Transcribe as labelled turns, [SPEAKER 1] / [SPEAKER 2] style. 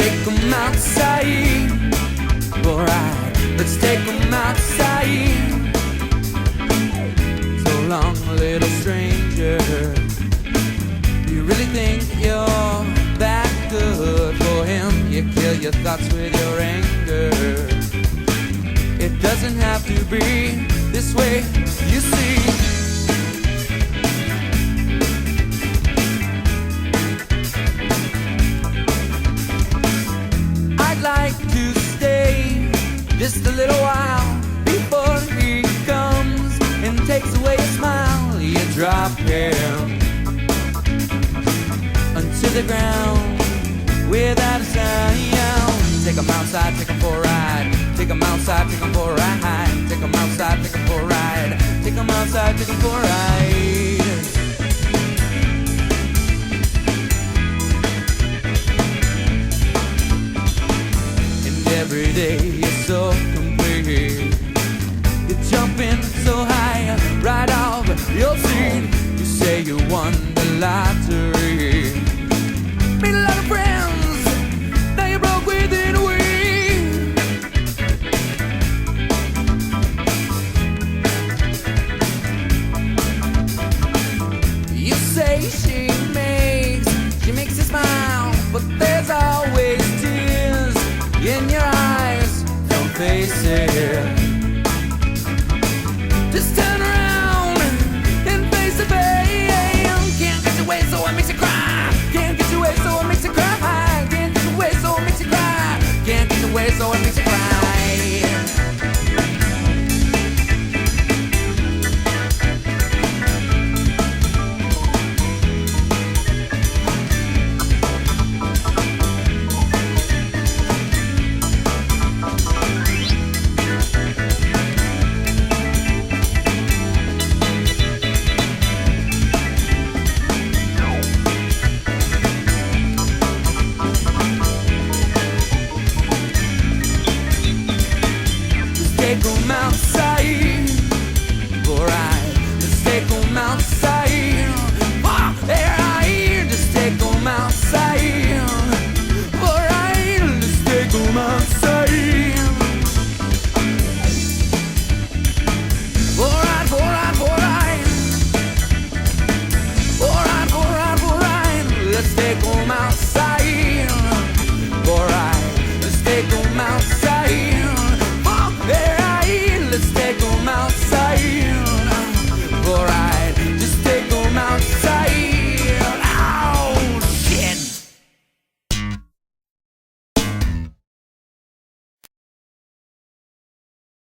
[SPEAKER 1] take 'em outside. Alright, let's take 'em outside. So long, little stranger. You really think you're that good for him? You kill your thoughts with your anger. It doesn't have to be this way, you see. I'd like to stay just a little while before he comes and takes away your smile. You drop him onto the ground without a sound. Take 'em outside, take 'em for a ride. Take 'em outside, take 'em for a ride. Take 'em outside, take 'em for a ride. Take 'em outside, take 'em for a ride. And every day you're so complete. You're jumping so high, right off your seat. You say you won the lottery. Made a lot of friends, now you're broke within a week. You say she makes you smile, but there's always tears in your eyes. Don't face it.